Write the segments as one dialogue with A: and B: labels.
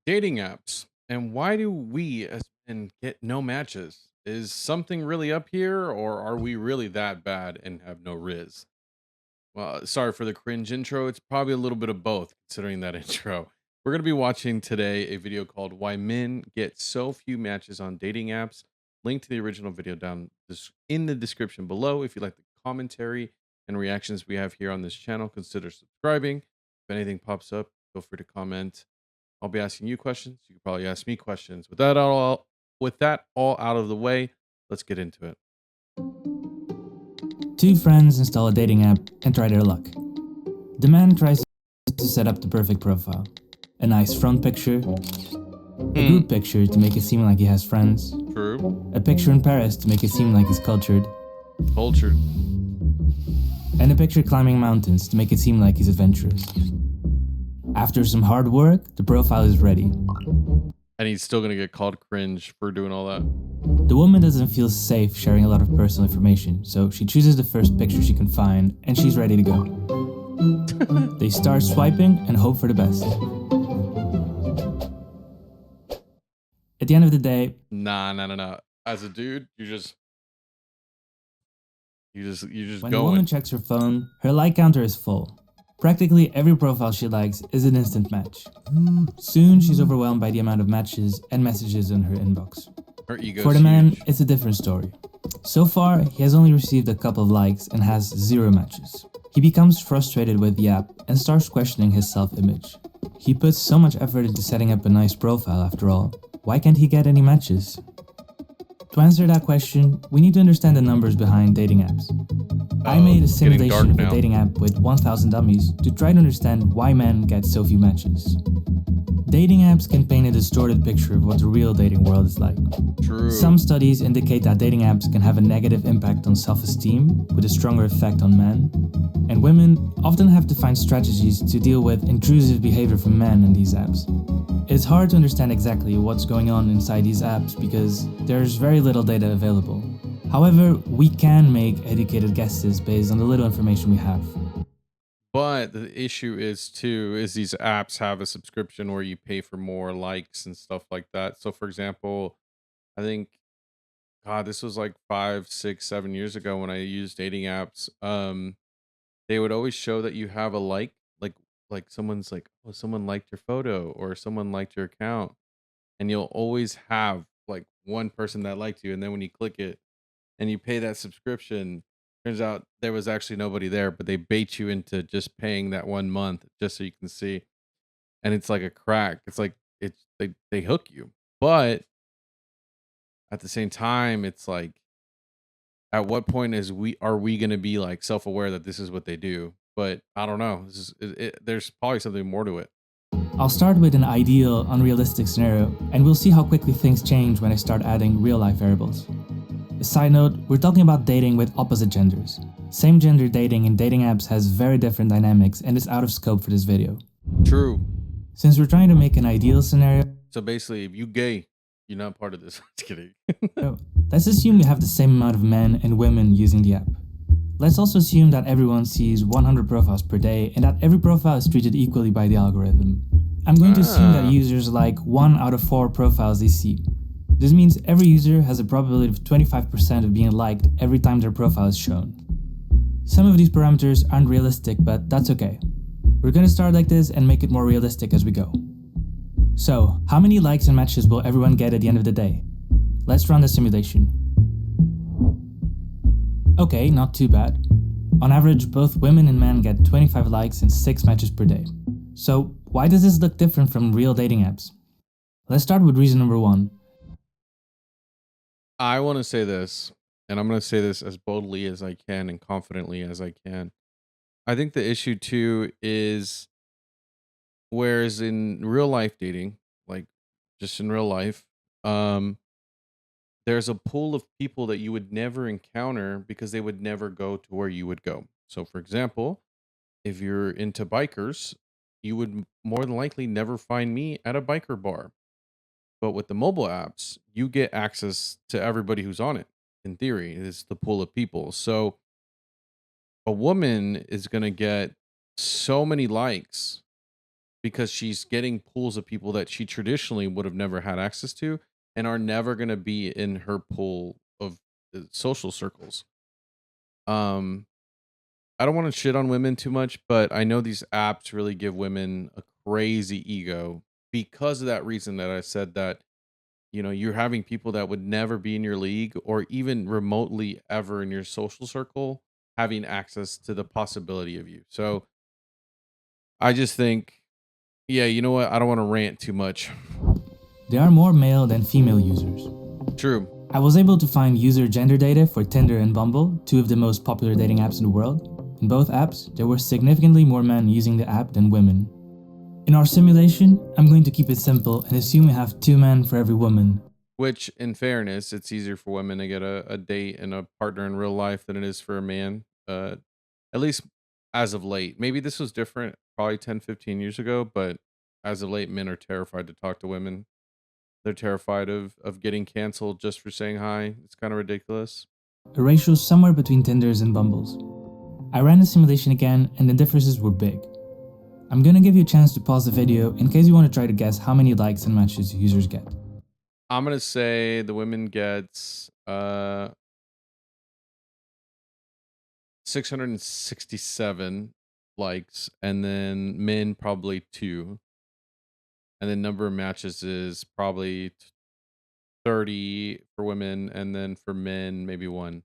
A: Dating apps and why do we as men get no matches? Is something really up here or are we really that bad and have no riz? Well, sorry for the cringe intro. It's probably a little bit of both considering that intro. We're going to be watching today a video called Why Men Get So Few Matches on Dating Apps. Link to the original video down in the description below. If you like the commentary and reactions we have here on this channel, consider subscribing. If anything pops up, feel free to comment. I'll be asking you questions. You can probably ask me questions. With that all out of the way, let's get into it.
B: Two friends install a dating app and try their luck. The man tries to set up the perfect profile. A nice front picture, a group picture to make it seem like he has friends,
A: True.
B: a picture in Paris to make it seem like he's cultured,
A: Cultured.
B: and a picture climbing mountains to make it seem like he's adventurous. After some hard work, the profile is ready.
A: And he's still going to get called cringe for doing all that.
B: The woman doesn't feel safe sharing a lot of personal information, so she chooses the first picture she can find and she's ready to go. They start swiping and hope for the best. At the end of the day,
A: Nah. As a dude, you just
B: when the
A: going.
B: woman checks her phone, her like counter is full. Practically every profile she likes is an instant match. Soon she's overwhelmed by the amount of matches and messages in her inbox.
A: Her ego.
B: For the man, it's a different story. So far, he has only received a couple of likes and has 0 matches. He becomes frustrated with the app and starts questioning his self-image. He puts so much effort into setting up a nice profile after all. Why can't he get any matches? To answer that question, we need to understand the numbers behind dating apps. I made a simulation of a dating app with 1,000 dummies to try to understand why men get so few matches. Dating apps can paint a distorted picture of what the real dating world is like.
A: True.
B: Some studies indicate that dating apps can have a negative impact on self-esteem, with a stronger effect on men. And women often have to find strategies to deal with intrusive behavior from men in these apps. It's hard to understand exactly what's going on inside these apps because there's very little data available. However, we can make educated guesses based on the little information we have.
A: But the issue is these apps have a subscription where you pay for more likes and stuff like that. So for example, I think God, this was like 5, 6, 7 years ago when I used dating apps. They would always show that you have a like someone's like, oh, someone liked your photo or someone liked your account. And you'll always have like one person that liked you. And then when you click it and you pay that subscription, turns out there was actually nobody there, but they bait you into just paying that 1 month just so you can see. And it's like a crack. It's like they hook you. But at the same time, it's like at what point are we going to be like self-aware that this is what they do? But I don't know. There's probably something more to it.
B: I'll start with an ideal, unrealistic scenario, and we'll see how quickly things change when I start adding real-life variables. A side note, we're talking about dating with opposite genders. Same gender dating in dating apps has very different dynamics and is out of scope for this video.
A: True.
B: Since we're trying to make an ideal scenario,
A: So basically, if you gay, you're not part of this. Just kidding.
B: let's assume we have the same amount of men and women using the app. Let's also assume that everyone sees 100 profiles per day and that every profile is treated equally by the algorithm. I'm going to assume that users like 1 out of 4 profiles they see. This means every user has a probability of 25% of being liked every time their profile is shown. Some of these parameters aren't realistic, but that's okay. We're going to start like this and make it more realistic as we go. So, how many likes and matches will everyone get at the end of the day? Let's run the simulation. Okay, not too bad. On average, both women and men get 25 likes and 6 matches per day. So, why does this look different from real dating apps? Let's start with reason number 1.
A: I want to say this, and I'm going to say this as boldly as I can and confidently as I can. I think the issue too is whereas in real life dating, like just in real life, um, there's a pool of people that you would never encounter because they would never go to where you would go. So, for example, if you're into bikers, you would more than likely never find me at a biker bar. But with the mobile apps, you get access to everybody who's on it. In theory, it's the pool of people. So a woman is going to get so many likes because she's getting pools of people that she traditionally would have never had access to and are never going to be in her pool of social circles. Um, I don't want to shit on women too much, but I know these apps really give women a crazy ego because of that reason that I said that, you're having people that would never be in your league or even remotely ever in your social circle having access to the possibility of you. So I just think, yeah, you know what? I don't want to rant too much.
B: There are more male than female users.
A: True.
B: I was able to find user gender data for Tinder and Bumble, two of the most popular dating apps in the world. In both apps, there were significantly more men using the app than women. In our simulation, I'm going to keep it simple and assume we have 2 men for every woman.
A: Which, in fairness, it's easier for women to get a date and a partner in real life than it is for a man. At least as of late. Maybe this was different probably 10, 15 years ago, but as of late, men are terrified to talk to women. They're terrified of getting canceled just for saying hi. It's kind of ridiculous.
B: A ratio somewhere between Tinders and Bumbles. I ran the simulation again and the differences were big. I'm gonna give you a chance to pause the video in case you want to try to guess how many likes and matches users get.
A: I'm gonna say the women gets 667 likes, and then men probably 2, and then number of matches is probably 30 for women, and then for men maybe 1.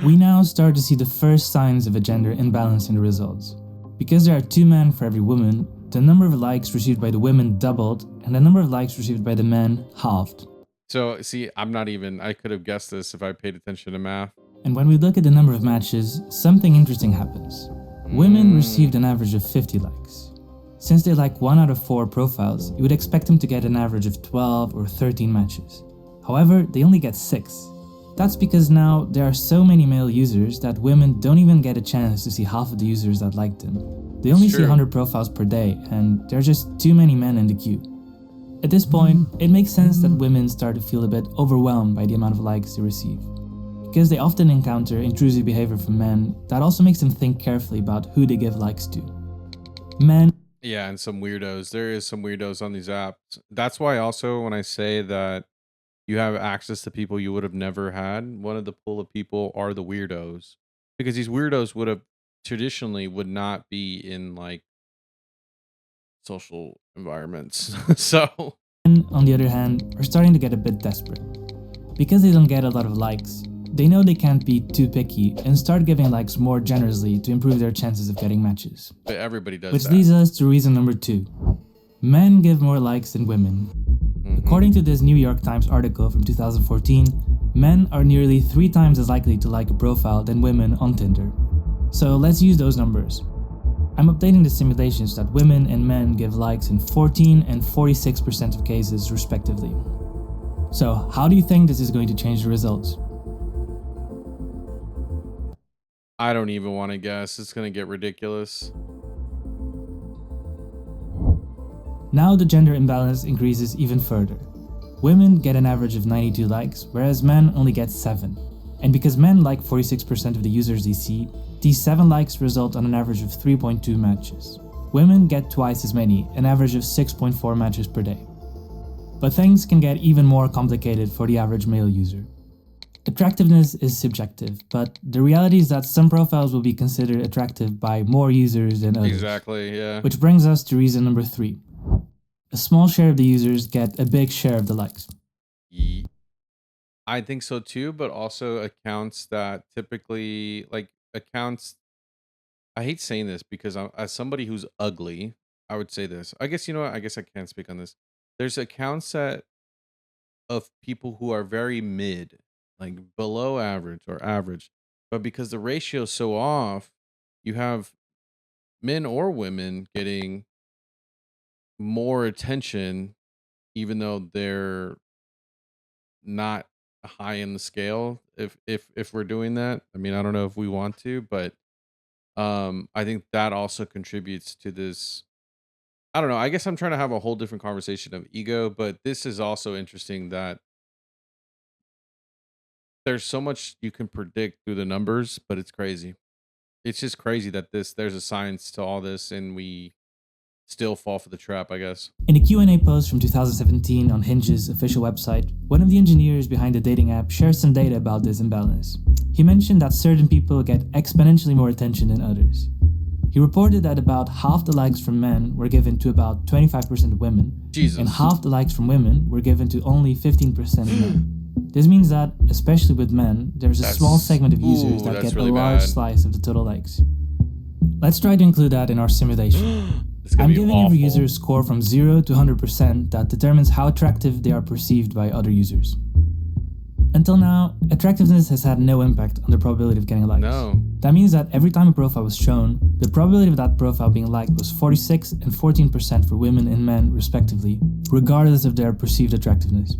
B: We now start to see the first signs of a gender imbalance in the results. Because there are 2 men for every woman, the number of likes received by the women doubled and the number of likes received by the men halved.
A: So see, I could have guessed this if I paid attention to math.
B: And when we look at the number of matches, something interesting happens. Women received an average of 50 likes. Since they like 1 out of 4 profiles, you would expect them to get an average of 12 or 13 matches. However, they only get 6. That's because now there are so many male users that women don't even get a chance to see half of the users that liked them. They only see 100 profiles per day, and there are just too many men in the queue. At this point, it makes sense that women start to feel a bit overwhelmed by the amount of likes they receive. Because they often encounter intrusive behavior from men that also makes them think carefully about who they give likes to. Men.
A: Yeah, and some weirdos. There is some weirdos on these apps. That's why also when I say that you have access to people you would have never had, one of the pool of people are the weirdos. Because these weirdos would have traditionally would not be in like social environments. So
B: Men, on the other hand, are starting to get a bit desperate. Because they don't get a lot of likes, they know they can't be too picky and start giving likes more generously to improve their chances of getting matches.
A: but everybody does
B: Which
A: that.
B: leads us to reason number 2. Men give more likes than women. According to this New York Times article from 2014, men are nearly 3 times as likely to like a profile than women on Tinder. So let's use those numbers. I'm updating the simulations that women and men give likes in 14 and 46% of cases respectively. So how do you think this is going to change the results?
A: I don't even want to guess. It's going to get ridiculous.
B: Now the gender imbalance increases even further. Women get an average of 92 likes, whereas men only get 7. And because men like 46% of the users they see, these 7 likes result on an average of 3.2 matches. Women get twice as many, an average of 6.4 matches per day. But things can get even more complicated for the average male user. Attractiveness is subjective, but the reality is that some profiles will be considered attractive by more users than others.
A: Exactly, yeah.
B: Which brings us to reason number 3. A small share of the users get a big share of the likes.
A: I think so too, but also accounts that typically accounts. I hate saying this because as somebody who's ugly, I would say this. I guess you know what? I guess I can't speak on this. There's accounts that of people who are very mid, like below average or average, but because the ratio is so off, you have men or women getting more attention, even though they're not high in the scale. If we're doing that, I mean, I don't know if we want to, but I think that also contributes to this. I don't know. I guess I'm trying to have a whole different conversation of ego, but this is also interesting that there's so much you can predict through the numbers, but it's crazy. It's just crazy that there's a science to all this and we still fall for the trap, I guess.
B: In a Q&A post from 2017 on Hinge's official website, one of the engineers behind the dating app shared some data about this imbalance. He mentioned that certain people get exponentially more attention than others. He reported that about half the likes from men were given to about 25% of women,
A: Jesus.
B: and half the likes from women were given to only 15% of men. This means that, especially with men, there's a small segment of users that get a large slice of the total likes. Let's try to include that in our simulation. I'm giving every user a score from 0 to 100% that determines how attractive they are perceived by other users. Until now, attractiveness has had no impact on the probability of getting likes.
A: No.
B: That means that every time a profile was shown, the probability of that profile being liked was 46 and 14% for women and men respectively, regardless of their perceived attractiveness.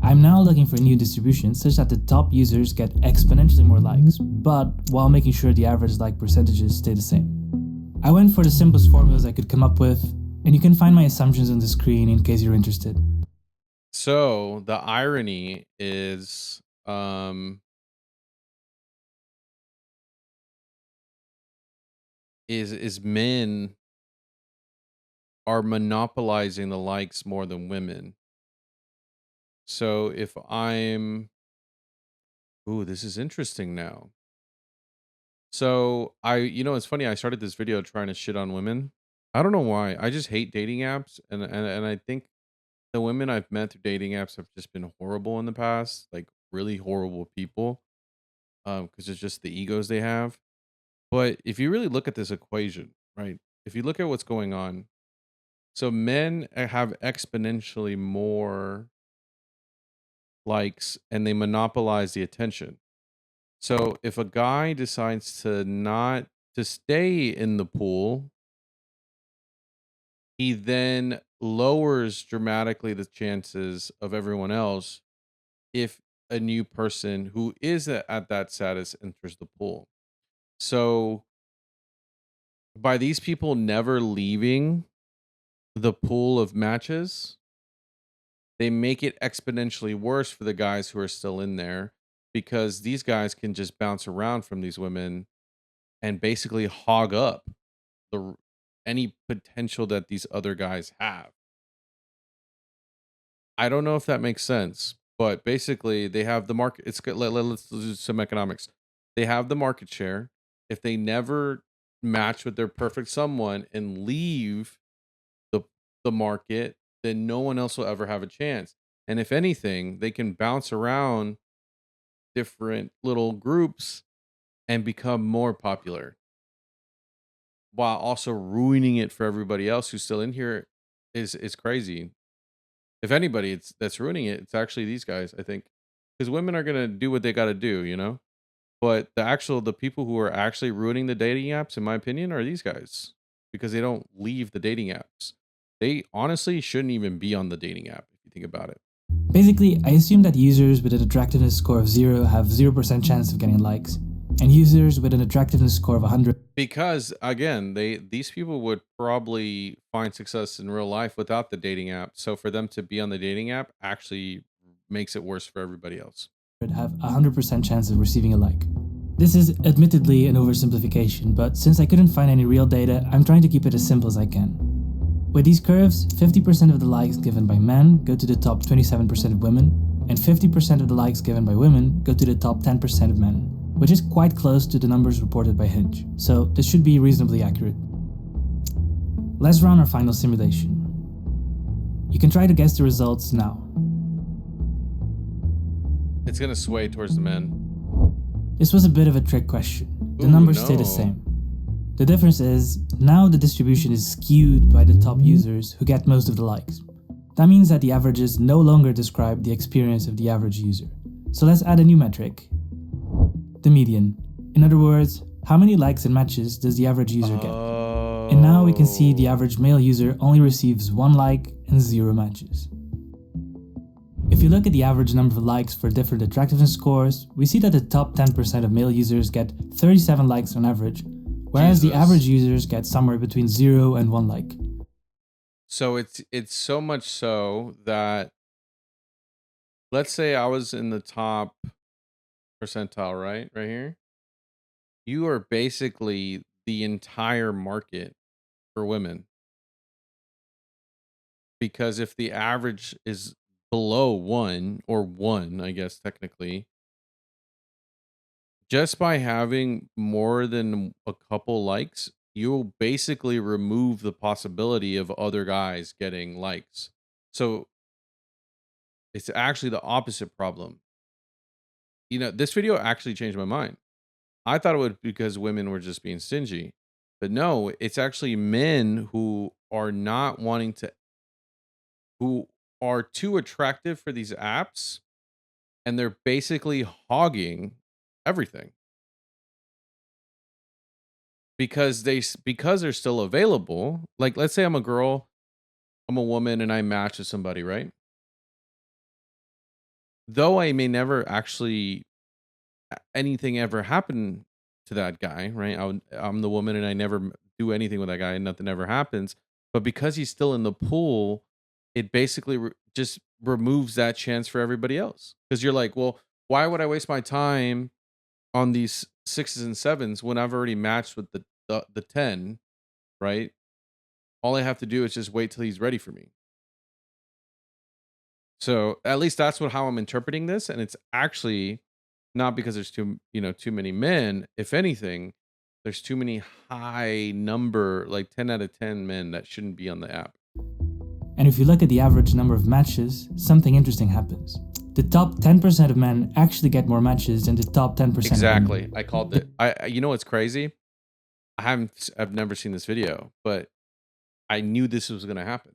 B: I'm now looking for a new distribution such that the top users get exponentially more likes, but while making sure the average like percentages stay the same. I went for the simplest formulas I could come up with, and you can find my assumptions on the screen in case you're interested.
A: So the irony is men are monopolizing the likes more than women. So if I'm ooh, this is interesting now. So it's funny, I started this video trying to shit on women. I don't know why. I just hate dating apps and I think the women I've met through dating apps have just been horrible in the past, like really horrible people. Because it's just the egos they have. But if you really look at this equation, right? If you look at what's going on, so men have exponentially more likes and they monopolize the attention. So if a guy decides to not to stay in the pool, he then lowers dramatically the chances of everyone else if a new person who is at that status enters the pool. So by these people never leaving the pool of matches, they make it exponentially worse for the guys who are still in there because these guys can just bounce around from these women and basically hog up the any potential that these other guys have. I don't know if that makes sense, but basically they have the market. Let's do some economics. They have the market share. If they never match with their perfect someone and leave the the market, then no one else will ever have a chance. And if anything, they can bounce around different little groups and become more popular while also ruining it for everybody else who's still in here is crazy. If anybody that's ruining it, it's actually these guys, I think. Because women are gonna do what they gotta do, you know? But the people who are actually ruining the dating apps, in my opinion, are these guys. Because they don't leave the dating apps. They honestly shouldn't even be on the dating app if you think about it.
B: Basically, I assume that users with an attractiveness score of 0 have 0% chance of getting likes, and users with an attractiveness score of 100.
A: Because again, these people would probably find success in real life without the dating app. So for them to be on the dating app actually makes it worse for everybody else.
B: Have a 100% chance of receiving a like. This is admittedly an oversimplification, but since I couldn't find any real data, I'm trying to keep it as simple as I can. With these curves, 50% of the likes given by men go to the top 27% of women, and 50% of the likes given by women go to the top 10% of men, which is quite close to the numbers reported by Hinge, so this should be reasonably accurate. Let's run our final simulation. You can try to guess the results now.
A: It's gonna sway towards the men.
B: This was a bit of a trick question. The numbers stay the same. The difference is, now the distribution is skewed by the top users who get most of the likes. That means that the averages no longer describe the experience of the average user. So let's add a new metric. The median. In other words, how many likes and matches does the average user get? And now we can see the average male user only receives 1 like and 0 matches. If you look at the average number of likes for different attractiveness scores, we see that the top 10% of male users get 37 likes on average, whereas the average users get somewhere between 0 and 1 like.
A: So it's so much so that, let's say I was in the top percentile, right here, you are basically the entire market for women, because if the average is below 1 or 1, I guess technically, just by having more than a couple likes, you'll basically remove the possibility of other guys getting likes. So it's actually the opposite problem. This video actually changed my mind. I thought it would because women were just being stingy. But no, it's actually men who are not wanting to, who are too attractive for these apps, and they're basically hogging everything because they're still available. Like, let's say I'm a girl, I'm a woman, and I match with somebody, right? Though I may never actually anything ever happen to that guy, right? I'm the woman and I never do anything with that guy and nothing ever happens. But because he's still in the pool, it basically just removes that chance for everybody else. Because you're like, well, why would I waste my time on these sixes and sevens when I've already matched with the 10, right? All I have to do is just wait till he's ready for me. So at least that's how I'm interpreting this, and it's actually not because there's too many men. If anything, there's too many high number, like 10 out of 10 men that shouldn't be on the app.
B: And if you look at the average number of matches, something interesting happens. The top 10% of men actually get more matches than the top 10%
A: Exactly.
B: of women.
A: I called it. You know what's crazy? I've never seen this video, but I knew this was gonna happen.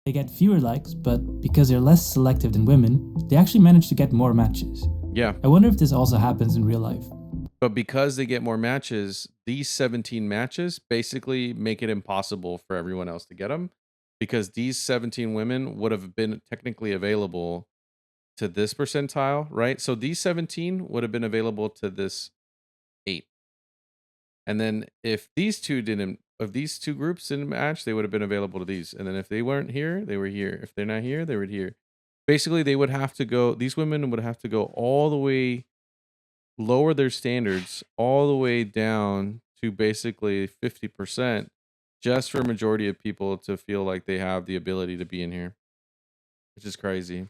B: They get fewer likes, but because they're less selective than women, they actually manage to get more matches.
A: Yeah.
B: I wonder if this also happens in real life.
A: But because they get more matches, these 17 matches basically make it impossible for everyone else to get them, because these 17 women would have been technically available to this percentile, right? So these 17 would have been available to this 8. And then if these two groups didn't match, they would have been available to these. And then if they weren't here, they were here. If they're not here, they were here. Basically, these women would have to go all the way, lower their standards all the way down to basically 50%, just for a majority of people to feel like they have the ability to be in here, which is crazy.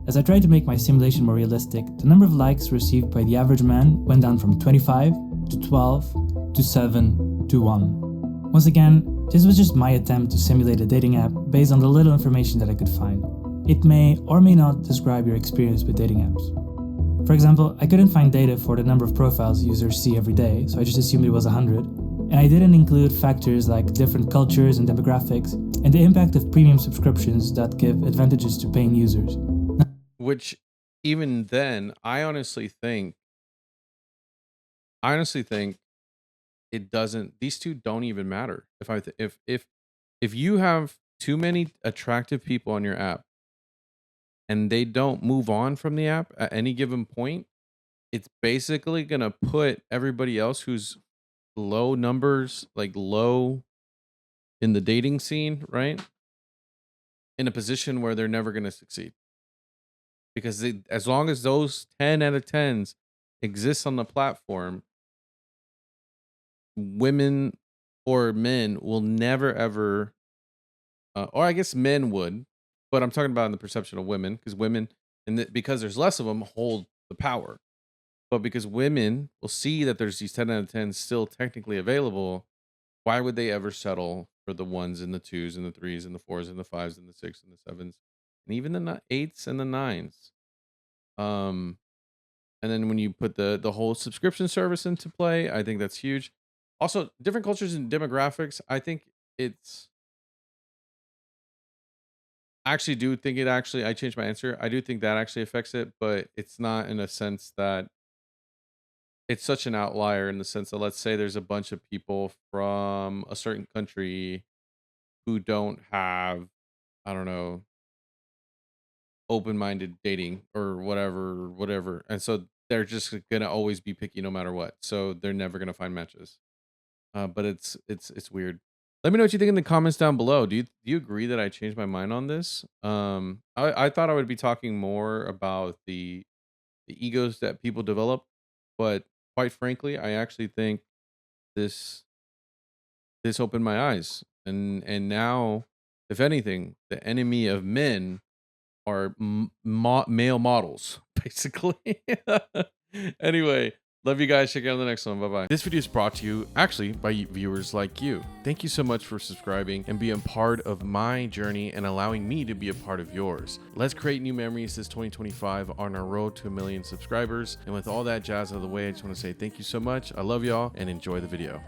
B: As I tried to make my simulation more realistic, the number of likes received by the average man went down from 25 to 12 to 7 to 1. Once again, this was just my attempt to simulate a dating app based on the little information that I could find. It may or may not describe your experience with dating apps. For example, I couldn't find data for the number of profiles users see every day, so I just assumed it was 100. And I didn't include factors like different cultures and demographics, and the impact of premium subscriptions that give advantages to paying users.
A: Which, even then, I honestly think it doesn't. These two don't even matter. If you have too many attractive people on your app and they don't move on from the app at any given point, it's basically gonna put everybody else who's low numbers, like low in the dating scene, right, in a position where they're never gonna succeed. Because as long as those 10 out of 10s exist on the platform, women or men will never ever, or I guess men would, but I'm talking about in the perception of women, because women, because there's less of them, hold the power. But because women will see that there's these 10 out of 10 still technically available, why would they ever settle for the ones and the twos and the threes and the fours and the fives and the six and the sevens and even the eights and the nines? Um, and then when you put the whole subscription service into play, I think that's huge. Also, different cultures and demographics. It's I actually do think it actually. I changed my answer. I do think that actually affects it, but it's not in a sense that it's such an outlier, in the sense that, let's say there's a bunch of people from a certain country who don't have, I don't know, open-minded dating or whatever. And so they're just gonna always be picky no matter what. So they're never gonna find matches. But it's weird. Let me know what you think in the comments down below. Do you agree that I changed my mind on this? I thought I would be talking more about the egos that people develop, but quite frankly, I actually think this this opened my eyes, and now, if anything, the enemy of men are male models, basically. Anyway, love you guys. Check you out on the next one. Bye bye. This video is brought to you actually by viewers like you. Thank you so much for subscribing and being part of my journey and allowing me to be a part of yours. Let's create new memories this 2025 on our road to 1 million subscribers. And with all that jazz out of the way, I just want to say thank you so much. I love y'all and enjoy the video.